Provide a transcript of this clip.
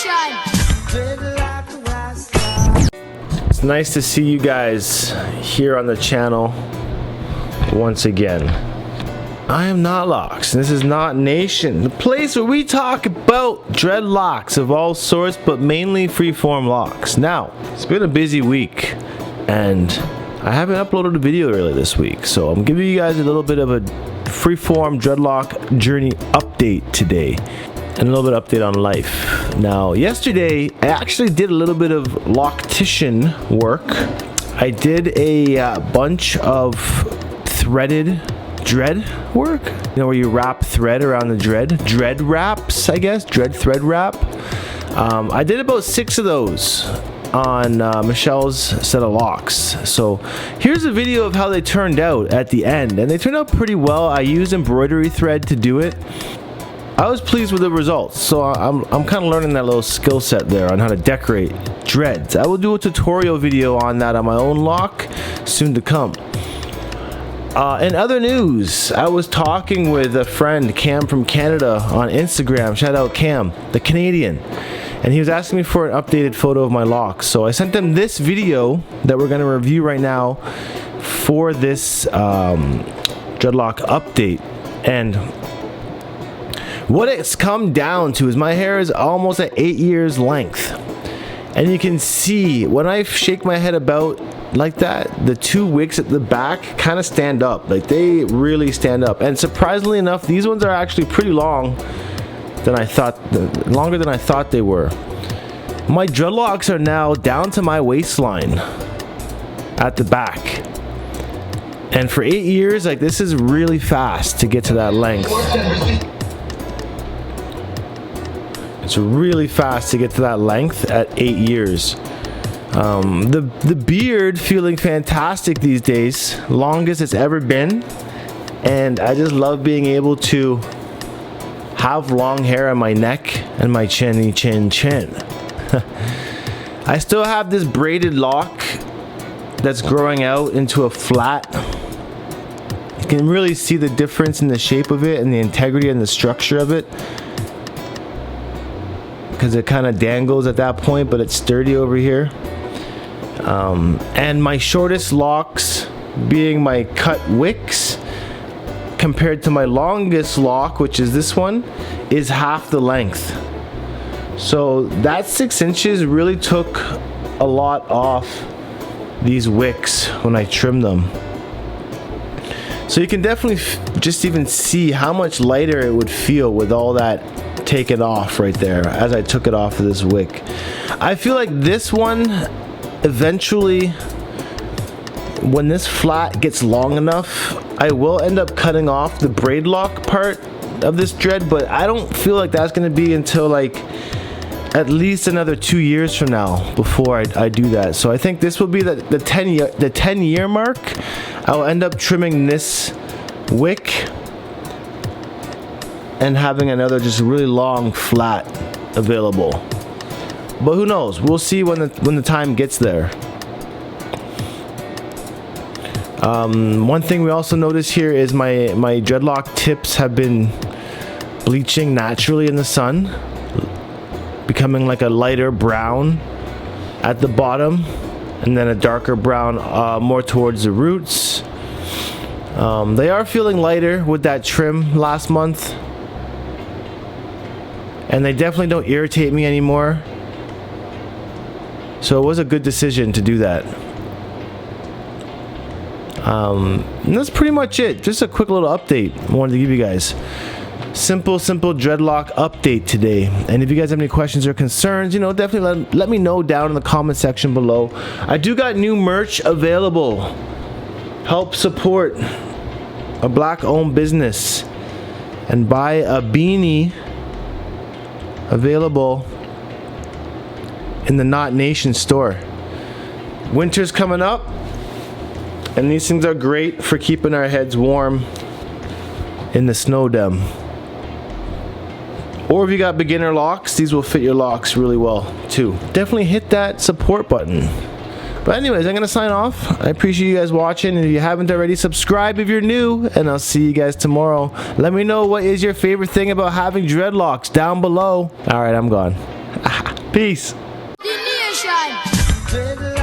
knotnation. It's nice to see you guys here on the channel once again. I am knotlocks, and this is knotnation, the place where we talk about dreadlocks of all sorts, but mainly freeform locks. Now, it's been a busy week, and I haven't uploaded a video really this week, so I'm giving you guys a little bit of a freeform dreadlock journey update today, and a little bit of update on life. Now, yesterday I actually did a little bit of loctician work. I did a bunch of threaded dread work, you know, where you wrap thread around the dread wraps, I guess, dread thread wrap. I did about 6 of those on Michelle's set of locks. So here's a video of how they turned out at the end, and they turned out pretty well. I used embroidery thread to do it. I was pleased with the results, so I'm kind of learning that little skill set there on how to decorate dreads. I will do a tutorial video on that on my own lock soon to come. In other news, I was talking with a friend, Cam from Canada, on Instagram. Shout out Cam, the Canadian. And he was asking me for an updated photo of my locks. So I sent him this video that we're going to review right now for this dreadlock update. And what it's come down to is my hair is almost at 8 years length. And you can see when I shake my head about like that, the 2 wicks at the back kind of stand up. Like, they really stand up. And surprisingly enough, these ones are actually pretty long than I thought, longer than I thought they were. My dreadlocks are now down to my waistline at the back. And for 8 years, like, this is really fast to get to that length. It's really fast to get to that length at 8 years. The beard feeling fantastic these days, longest it's ever been, and I just love being able to have long hair on my neck and my chinny chin. I still have this braided lock that's growing out into a flat. You can really see the difference in the shape of it and the integrity and the structure of it, because it kind of dangles at that point, but it's sturdy over here. And my shortest locks being my cut wicks compared to my longest lock, which is this one, is half the length. So that 6 inches really took a lot off these wicks when I trimmed them. So you can definitely just even see how much lighter it would feel with all that taken off right there as I took it off of this wick. I feel like this one, eventually, when this flat gets long enough, I will end up cutting off the braid lock part of this dread, but I don't feel like that's going to be until like at least another 2 years from now before I do that. So I think this will be the 10 year mark. I'll end up trimming this wick and having another just really long flat available. But who knows? We'll see when the time gets there. One thing we also notice here is my dreadlock tips have been bleaching naturally in the sun, becoming like a lighter brown at the bottom, and then a darker brown more towards the roots. They are feeling lighter with that trim last month, and they definitely don't irritate me anymore. So it was a good decision to do that. And that's pretty much it. Just a quick little update I wanted to give you guys. Simple dreadlock update today. And if you guys have any questions or concerns, you know, definitely let me know down in the comment section below. I do got new merch available. Help support a black-owned business and buy a beanie available in the knotnation store. Winter's coming up, and these things are great for keeping our heads warm in the snow dem. Or if you got beginner locks, these will fit your locks really well too. Definitely hit that support button. But anyways, I'm gonna sign off. I appreciate you guys watching, and if you haven't already, subscribe if you're new, and I'll see you guys tomorrow. Let me know what is your favorite thing about having dreadlocks down below. Alright, I'm gone. Peace. The nation.